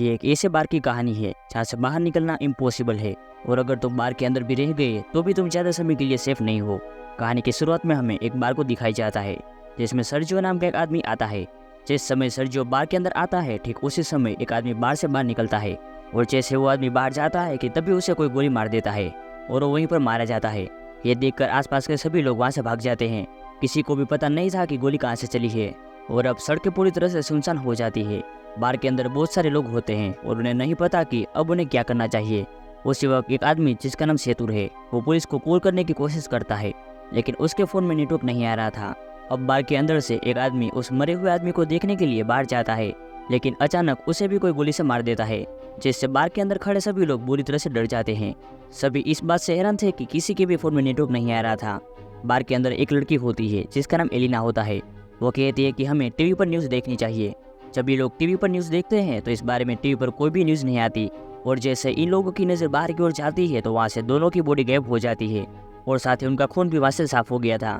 ये एक ऐसे बार की कहानी है जहाँ से बाहर निकलना इम्पॉसिबल है, और अगर तुम बार के अंदर भी रह गए तो भी तुम ज़्यादा समय के लिए सेफ नहीं हो। कहानी की शुरुआत में हमें एक बार को दिखाई जाता है जिसमें सर्जियो नाम का एक आदमी आता है। जिस समय सर्जियो बार के अंदर आता है ठीक उसी समय एक आदमी बार से बाहर निकलता है, और जैसे वो आदमी बाहर जाता है कि तभी उसे कोई गोली मार देता है और वो वहीं पर मारा जाता है। ये देखकर आसपास के सभी लोग वहाँ से भाग जाते हैं। किसी को भी पता नहीं था कि गोली कहाँ से चली है, और अब सड़कें पूरी तरह से सुनसान हो जाती है। बार के अंदर बहुत सारे लोग होते हैं और उन्हें नहीं पता कि अब उन्हें क्या करना चाहिए। उसी वक्त एक आदमी जिसका नाम सेतुर है वो पुलिस को कॉल करने की कोशिश करता है, लेकिन उसके फ़ोन में नेटवर्क नहीं आ रहा था। अब बार के अंदर से एक आदमी उस मरे हुए आदमी को देखने के लिए बाहर जाता है, लेकिन अचानक उसे भी कोई गोली से मार देता है, जिससे बार के अंदर खड़े सभी लोग बुरी तरह से डर जाते हैं। सभी इस बात से हैरान थे कि किसी के भी फ़ोन में नेटवर्क नहीं आ रहा था। बार के अंदर एक लड़की होती है जिसका नाम एलिना होता है। वो कहती है कि हमें टीवी पर न्यूज़ देखनी चाहिए। जब ये लोग टीवी पर न्यूज़ देखते हैं तो इस बारे में टीवी पर कोई भी न्यूज़ नहीं आती, और जैसे इन लोगों की नज़र बाहर की ओर जाती है तो वहाँ से दोनों की बॉडी गायब हो जाती है, और साथ ही उनका खून भी वहाँ से साफ हो गया था।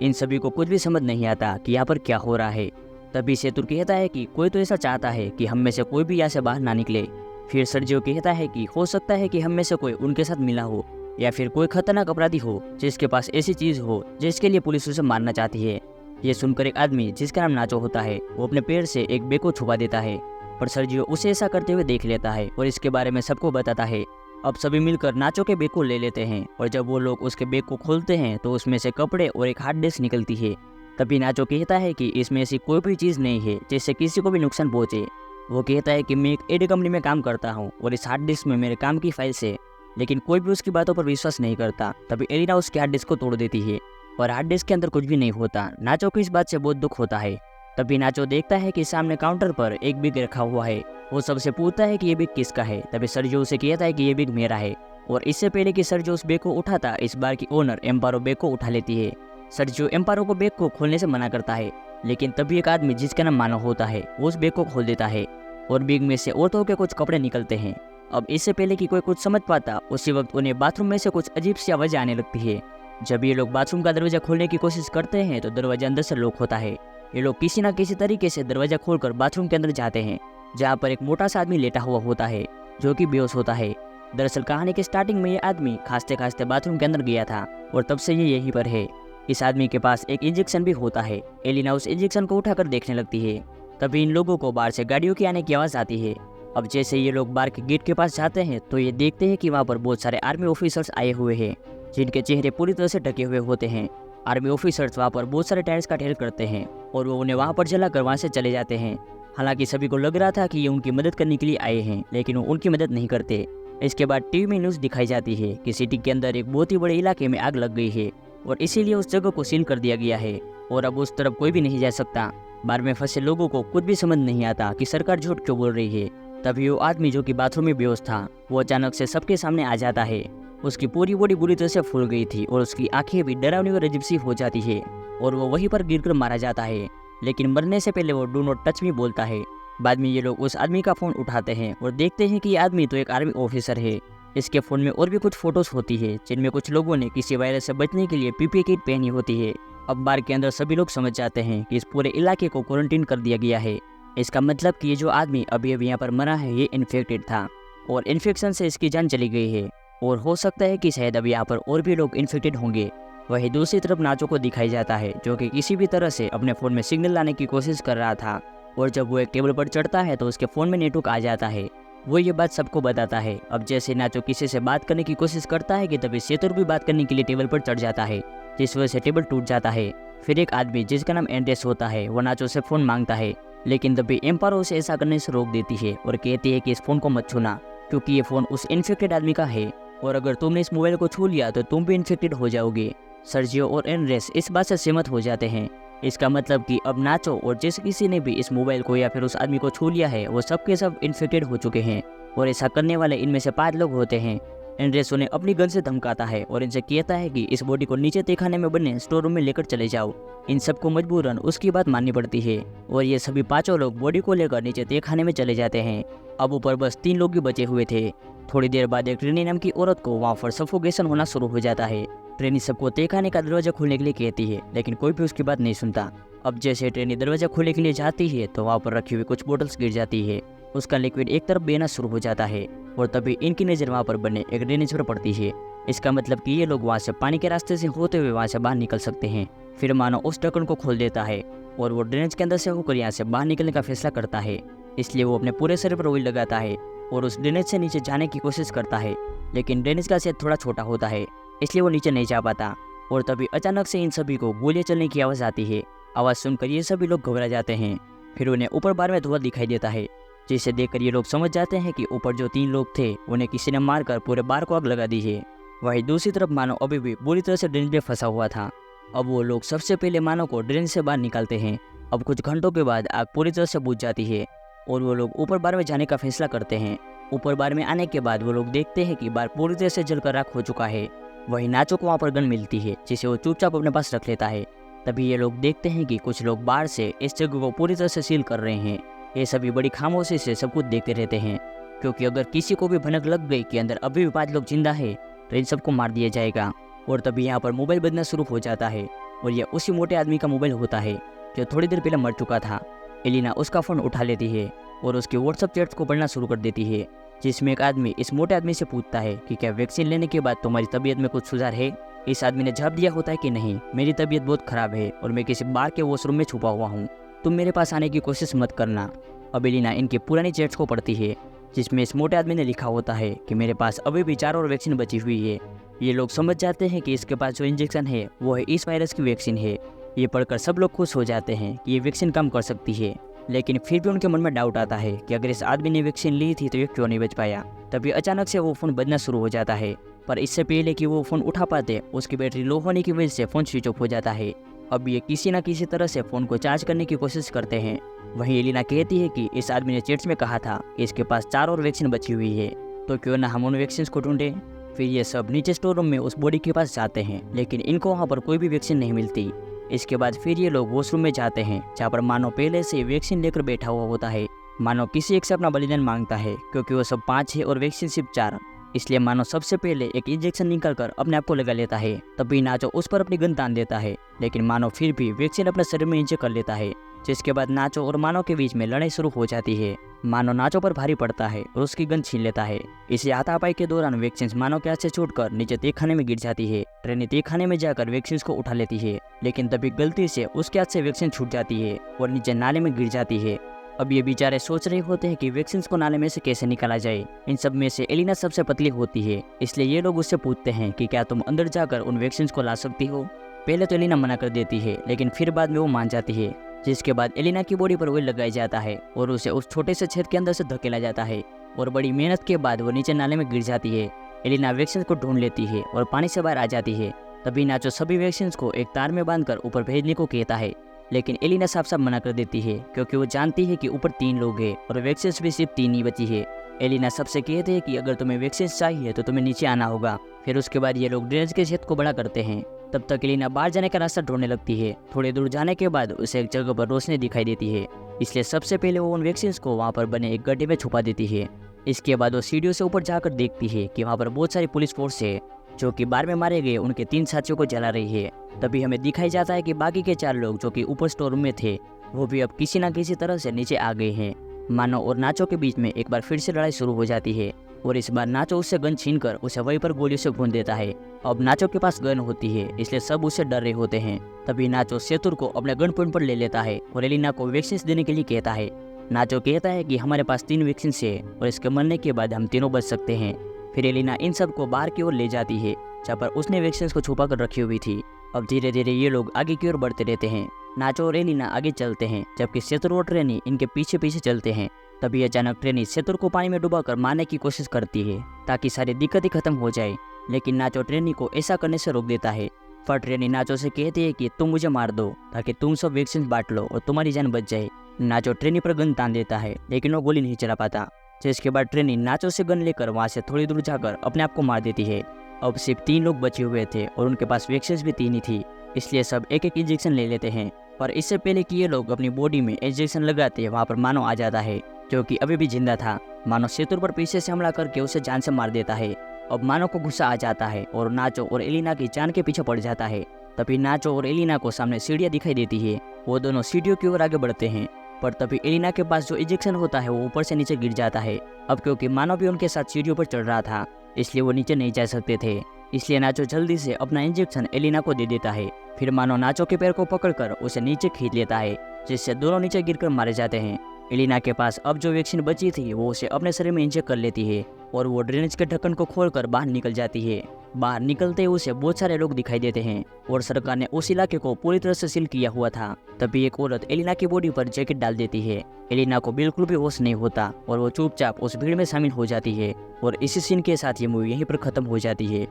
इन सभी को कुछ भी समझ नहीं आता कि यहाँ पर क्या हो रहा है। तभी सेतुर कहता है कि कोई तो ऐसा चाहता है कि हम में से कोई भी यहाँ से बाहर ना निकले। फिर सर्जियो कहता है कि हो सकता है कि हम में से कोई उनके साथ मिला हो, या फिर कोई खतरनाक अपराधी हो जिसके पास ऐसी चीज़ हो जिसके लिए पुलिस उसे मारना चाहती है। ये सुनकर एक आदमी जिसका नाम नाचो होता है वो अपने पैर से एक बेग को छुपा देता है, पर सर्जियो उसे ऐसा करते हुए देख लेता है और इसके बारे में सबको बताता है। अब सभी मिलकर नाचो के बेग को ले लेते हैं, और जब वो लोग उसके बेग को खोलते हैं तो उसमें से कपड़े और एक हार्ड डिस्क निकलती है। तभी नाचो कहता है कि इसमें ऐसी कोई भी चीज़ नहीं है जिससे किसी को भी नुकसान पहुंचे। वो कहता है कि मैं एक एडी कंपनी में काम करता हूँ और इस हार्ड डिस्क में मेरे काम की फाइल्स है, लेकिन कोई भी उसकी बातों पर विश्वास नहीं करता। तभी एलिना उसके हार्ड डिस्क को तोड़ देती है और हार्ड डिस्क के अंदर कुछ भी नहीं होता। नाचो को इस बात से बहुत दुख होता है। तभी नाचो देखता है कि सामने काउंटर पर एक बिग रखा हुआ है। वो सबसे पूछता है कि ये बिग किसका है। तभी सर्जियो उसे कहता है कि ये बिग मेरा है, और इससे पहले कि सर्जियो उस बैग को उठाता इस बार की ओनर एम्पारो बैग को उठा लेती है। सर्जियो एम्पारो को बैग को खोलने से मना करता है, लेकिन तभी एक आदमी जिसका नाम मानव होता है वो उस बैग को खोल देता है, और बैग में से औरतों के कुछ कपड़े निकलते हैं। अब इससे पहले कि कोई कुछ समझ पाता उसी वक्त उन्हें बाथरूम में से कुछ अजीब सी आवाज़ आने लगती है। जब ये लोग बाथरूम का दरवाजा खोलने की कोशिश करते हैं तो दरवाजा अंदर से लॉक होता है। ये लोग किसी न किसी तरीके से दरवाजा खोलकर बाथरूम के अंदर जाते हैं, जहाँ पर एक मोटा सा आदमी लेटा हुआ होता है जो कि बेहोश होता है। दरअसल कहानी के स्टार्टिंग में ये आदमी खांसते खांसते बाथरूम के अंदर गया था, और तब से ये यहीं पर है। इस आदमी के पास एक इंजेक्शन भी होता है। एलिना उस इंजेक्शन को उठाकर देखने लगती है। तभी इन लोगों को बाहर से गाड़ियों की आने की आवाज़ आती है। अब जैसे ये लोग बार के गेट के पास जाते हैं तो ये देखते हैं कि वहाँ पर बहुत सारे आर्मी ऑफिसर्स आए हुए हैं, जिनके चेहरे पूरी तरह से ढके हुए होते हैं। आर्मी ऑफिसर्स वहाँ पर बहुत सारे टायर्स का ढेर करते हैं, और वो उन्हें वहाँ पर जलाकर वहाँ से चले जाते हैं। हालांकि सभी को लग रहा था कि ये उनकी मदद करने के लिए आए हैं, लेकिन वो उनकी मदद नहीं करते। इसके बाद टीवी में न्यूज़ दिखाई जाती है कि सिटी के अंदर एक बहुत ही बड़े इलाके में आग लग गई है, और इसीलिए उस जगह को सील कर दिया गया है, और अब उस तरफ कोई भी नहीं जा सकता। बार में फंसे लोगों को कुछ भी समझ नहीं आता कि सरकार झूठ क्यों बोल रही है। तभी वो आदमी जो कि बाथरूम में बेहोश था वो अचानक से सबके सामने आ जाता है। उसकी पूरी बॉडी बुरी तरह से फूल गई थी, और उसकी आंखें भी डरावनी और अजीब सी हो जाती है, और वो वहीं पर गिरकर मारा जाता है। लेकिन मरने से पहले वो डू नॉट टच मी बोलता है। बाद में ये लोग उस आदमी का फ़ोन उठाते हैं और देखते हैं कि ये आदमी तो एक आर्मी ऑफिसर है। इसके फ़ोन में और भी कुछ फोटोज़ होती है जिनमें कुछ लोगों ने किसी वायरस से बचने के लिए पीपीई किट पहनी होती है। अब बार के अंदर सभी लोग समझ जाते हैं कि इस पूरे इलाके को क्वारंटीन कर दिया गया है। इसका मतलब कि ये जो आदमी अभी अभी यहाँ पर मरा है ये इन्फेक्टेड था, और इन्फेक्शन से इसकी जान चली गई है, और हो सकता है कि शायद अब यहाँ पर और भी लोग इन्फेक्टेड होंगे। वहीं दूसरी तरफ नाचो को दिखाई जाता है जो कि किसी भी तरह से अपने फ़ोन में सिग्नल लाने की कोशिश कर रहा था, और जब वो एक टेबल पर चढ़ता है तो उसके फ़ोन में नेटवर्क आ जाता है। वो ये बात सबको बताता है। अब जैसे नाचो किसी से बात करने की कोशिश करता है कि तभी सेतुर भी बात करने के लिए टेबल पर चढ़ जाता है, जिस वजह से टेबल टूट जाता है। फिर एक आदमी जिसका नाम एंड्रेस होता है वो नाचो से फ़ोन मांगता है, लेकिन तभी एम्पारो उसे ऐसा करने से रोक देती है और कहती है कि इस फ़ोन को मत छूना, क्योंकि ये फ़ोन उस इन्फेक्टेड आदमी का है, और अगर तुमने इस मोबाइल को छू लिया तो तुम भी इन्फेक्टेड हो जाओगे। सर्जियो और एंड्रेस इस बात से सहमत हो जाते हैं। इसका मतलब कि अब नाचो और जिस किसी ने भी इस मोबाइल को या फिर उस आदमी को छू लिया है वो सब के सब इन्फेक्टेड हो चुके हैं, और ऐसा करने वाले इनमें से 5 लोग होते हैं। एंड्रेस उन्हें अपनी गन से धमकाता है और इनसे कहता है कि इस बॉडी को नीचे तहखाने में बने स्टोर रूम में लेकर चले जाओ। इन सबको मजबूरन उसकी बात माननी पड़ती है, और ये सभी 5 लोग बॉडी को लेकर नीचे तहखाने में चले जाते हैं। अब ऊपर बस 3 लोग ही बचे हुए थे। थोड़ी देर बाद एक ट्रेनी नाम की औरत को वहाँ पर सफोकेशन होना शुरू हो जाता है। ट्रेनी सबको तहखाने का दरवाजा खोलने के लिए कहती है, लेकिन कोई भी उसकी बात नहीं सुनता। अब जैसे ट्रेनी दरवाजा खोलने के लिए जाती है तो वहाँ पर रखी हुई कुछ बोतल्स गिर जाती है, उसका लिक्विड एक तरफ बहना शुरू हो जाता है और तभी इनकी नज़र वहाँ पर बने एक ड्रेनेज पर पड़ती है। इसका मतलब कि ये लोग वहाँ से पानी के रास्ते से होते हुए वहाँ से बाहर निकल सकते हैं। फिर मानो उस ढक्कन को खोल देता है और वो ड्रेनेज के अंदर से होकर यहाँ से बाहर निकलने का फैसला करता है। इसलिए वो अपने पूरे शरीर पर ऑयल लगाता है और उस ड्रेनेज से नीचे जाने की कोशिश करता है, लेकिन ड्रेनेज का छेद थोड़ा छोटा होता है इसलिए वो नीचे नहीं जा पाता। और तभी अचानक से इन सभी को गोलियां चलने की आवाज़ आती है। आवाज़ सुनकर ये सभी लोग घबरा जाते हैं। फिर उन्हें ऊपर बार में धुआं दिखाई देता है, जिसे देखकर ये लोग समझ जाते हैं कि ऊपर जो 3 लोग थे उन्हें किसी ने मारकर पूरे बार को आग लगा दी है। वहीं दूसरी तरफ मानव अभी भी बुरी तरह से ड्रेनेज में फंसा हुआ था। अब वो लोग सबसे पहले मानव को ड्रेनेज से बाहर निकालते हैं। अब कुछ घंटों के बाद आग पूरी तरह से बुझ जाती है और वो लोग ऊपर बार में जाने का फैसला करते हैं। ऊपर बार में आने के बाद वो लोग देखते हैं कि बार पूरी तरह से जलकर राख हो चुका है। वहीं नाचो को वहाँ पर गन मिलती है, जिसे वो चुपचाप अपने पास रख लेता है। तभी ये लोग देखते हैं कि कुछ लोग बाहर से इस जगह को पूरी तरह से सील कर रहे हैं। ये सभी बड़ी खामोशी से सब कुछ देखते रहते हैं, क्योंकि अगर किसी को भी भनक लग गई कि अंदर अभी भी 5 लोग जिंदा है तो इन सबको मार दिया जाएगा। और तभी यहाँ पर मोबाइल बजना शुरू हो जाता है और यह उसी मोटे आदमी का मोबाइल होता है जो थोड़ी देर पहले मर चुका था। एलिना उसका फ़ोन उठा लेती है और उसके व्हाट्सएप चैट्स को पढ़ना शुरू कर देती है, जिसमें एक आदमी इस मोटे आदमी से पूछता है कि क्या वैक्सीन लेने के बाद तुम्हारी तबीयत में कुछ सुधार है। इस आदमी ने जवाब दिया होता है कि नहीं, मेरी तबीयत बहुत ख़राब है और मैं किसी बार के वॉशरूम में छुपा हुआ हूँ, तुम मेरे पास आने की कोशिश मत करना। अब एलिना इनकी पुरानी चैट्स को पढ़ती है, जिसमें इस मोटे आदमी ने लिखा होता है कि मेरे पास अभी भी 4 और वैक्सीन बची हुई है। ये लोग समझ जाते हैं कि इसके पास जो इंजेक्शन है वो है इस वायरस की वैक्सीन है। ये पढ़कर सब लोग खुश हो जाते हैं कि ये वैक्सीन काम कर सकती है, लेकिन फिर भी उनके मन में डाउट आता है कि अगर इस आदमी ने वैक्सीन ली थी तो ये क्यों नहीं बच पाया। तभी अचानक से वो फ़ोन बजना शुरू हो जाता है, पर इससे पहले कि वो फ़ोन उठा पाते उसकी बैटरी लो होने की वजह से फ़ोन स्विच ऑफ हो जाता है। अब ये किसी न किसी तरह से फ़ोन को चार्ज करने की कोशिश करते हैं। वहीं एलिना कहती है कि इस आदमी ने चैट्स में कहा था कि इसके पास 4 और वैक्सीन बची हुई है, तो क्यों ना हम उन वैक्सीन को ढूंढें। फिर ये सब नीचे स्टोर रूम में उस बॉडी के पास जाते हैं, लेकिन इनको वहाँ पर कोई भी वैक्सीन नहीं मिलती। इसके बाद फिर ये लोग वॉशरूम में जाते हैं, जहाँ पर मानव पहले से वैक्सीन लेकर बैठा हुआ होता है। मानव किसी एक से अपना बलिदान मांगता है, क्योंकि वो सब 5 है और वैक्सीन सिर्फ 4। इसलिए मानव सबसे पहले एक इंजेक्शन निकालकर अपने आप को लगा लेता है। तभी नाचो उस पर अपनी गन तान देता है, लेकिन मानव फिर भी वैक्सीन अपने शरीर में इंजेक्ट कर लेता है, जिसके बाद नाचो और मानव के बीच में लड़ाई शुरू हो जाती है। मानव नाचो पर भारी पड़ता है और उसकी गन छीन लेता है। इसे हाथापाई के दौरान वैक्सीन मानव के हाथ से छूटकर नीचे तहखाने में गिर जाती है। ट्रेनी तहखाने में जाकर वैक्सीन को उठा लेती है, लेकिन तभी गलती से उसके हाथ से वैक्सीन छूट जाती है और नीचे नाले में गिर जाती है। अब ये बेचारे सोच रहे होते हैं कि वैक्सीन को नाले में से कैसे निकाला जाए। इन सब में से एलिना सबसे पतली होती है, इसलिए ये लोग उससे पूछते हैं कि क्या तुम अंदर जाकर उन वैक्सीन को ला सकती हो। पहले तो एलिना मना कर देती है, लेकिन फिर बाद में वो मान जाती है, जिसके बाद एलिना की बॉडी पर ऑयल लगाया जाता है और उसे उस छोटे से छेद के अंदर से धकेला जाता है और बड़ी मेहनत के बाद वो नीचे नाले में गिर जाती है। एलिना वैक्सीन को ढूंढ लेती है और पानी से बाहर आ जाती है। तभी नाचो सभी वैक्सीन को एक तार में बांधकर ऊपर भेजने को कहता है, लेकिन एलिना साफ साफ मना कर देती है, क्योंकि वो जानती है कि ऊपर 3 लोग हैं और वैक्सीन भी सिर्फ 3 ही बची है। एलिना सबसे कहते हैं कि अगर तुम्हें वैक्सीन चाहिए तो तुम्हें नीचे आना होगा। फिर उसके बाद ये लोग ड्रेनेज के छेद को बड़ा करते हैं। तब तक एलिना बाहर जाने का रास्ता ढूंढने लगती है। थोड़ी दूर जाने के बाद उसे एक जगह पर रोशनी दिखाई देती है, इसलिए सबसे पहले वो उन वैक्सीन को वहाँ पर बने एक गड्ढे में छुपा देती है। इसके बाद वो सीढ़ियों से ऊपर जाकर देखती है कि वहाँ पर बहुत सारी पुलिस फोर्स है, जो कि बार में मारे गए उनके 3 साथियों को जला रही है। तभी हमें दिखाई जाता है कि बाकी के 4 लोग जो कि ऊपर स्टोर रूम में थे, वो भी अब किसी न किसी तरह से नीचे आ गए हैं। मानव और नाचो के बीच में एक बार फिर से लड़ाई शुरू हो जाती है और इस बार नाचो उससे गन छीनकर उसे वहीं पर गोलियों से भून देता है। अब नाचो के पास गन होती है, इसलिए सब उससे डर रहे होते हैं। तभी नाचो सेतुर को अपने गन पॉइंट पर ले लेता है और एलिना को वैक्सीन देने के लिए कहता है। नाचो कहता है कि हमारे पास 3 वैक्सीन है और इसके मरने के बाद हम तीनों बच सकते हैं। फिर एलिना इन सब को बाहर की ओर ले जाती है, जहाँ पर उसने वैक्सीन को छुपा कर रखी हुई थी। अब धीरे धीरे ये लोग आगे की ओर बढ़ते रहते हैं। नाचो और एलिना आगे चलते हैं, जबकि सेतुर और ट्रेनी इनके पीछे पीछे चलते हैं। तभी अचानक ट्रेनी सेतुर को पानी में डुबाकर मारने की कोशिश करती है, ताकि सारी दिक्कतें खत्म हो जाए, लेकिन नाचो ट्रेनी को ऐसा करने से रोक देता है। पर ट्रेनी नाचो से कहती है कि तुम मुझे मार दो, ताकि तुम सब वैक्सीन बांट लो और तुम्हारी जान बच जाए। नाचो ट्रेनी पर गन तान देता है, लेकिन वो गोली नहीं चला पाता, जिसके बाद ट्रेनी नाचो से गन लेकर वहाँ से थोड़ी दूर जाकर अपने आप को मार देती है। अब सिर्फ 3 लोग बचे हुए थे और उनके पास वैक्सीन भी 3 ही थी, इसलिए सब एक एक इंजेक्शन ले लेते हैं। पर इससे पहले कि ये लोग अपनी बॉडी में इंजेक्शन लगाते वहाँ पर मानव आ जाता है, जो कि अभी भी जिंदा था। मानव सेतुर पर पीछे से हमला करके उसे जान से मार देता है। अब मानव को गुस्सा आ जाता है और नाचो और एलिना की जान के पीछे पड़ जाता है। तभी नाचो और एलिना को सामने सीढ़ियाँ दिखाई देती है। वो दोनों सीढ़ियों की ओर आगे बढ़ते हैं, पर तभी एलिना के पास जो इंजेक्शन होता है वो ऊपर से नीचे गिर जाता है। अब क्योंकि मानव भी उनके साथ सीढ़ियों पर चढ़ रहा था, इसलिए वो नीचे नहीं जा सकते थे। इसलिए नाचो जल्दी से अपना इंजेक्शन एलिना को दे देता है। फिर मानव नाचो के पैर को पकड़कर उसे नीचे खींच लेता है, जिससे दोनों नीचे गिरकर मारे जाते हैं। एलिना के पास अब जो वैक्सीन बची थी वो उसे अपने शरीर में इंजेक्ट कर लेती है और वो ड्रेनेज के ढक्कन को खोलकर बाहर निकल जाती है। बाहर निकलते ही उसे बहुत सारे लोग दिखाई देते हैं और सरकार ने उस इलाके को पूरी तरह से सील किया हुआ था। तभी एक औरत एलिना की बॉडी पर जैकेट डाल देती है। एलिना को बिल्कुल भी होश नहीं होता और वो चुपचाप उस भीड़ में शामिल हो जाती है। और इसी सीन के साथ ये मूवी यहीं पर खत्म हो जाती है।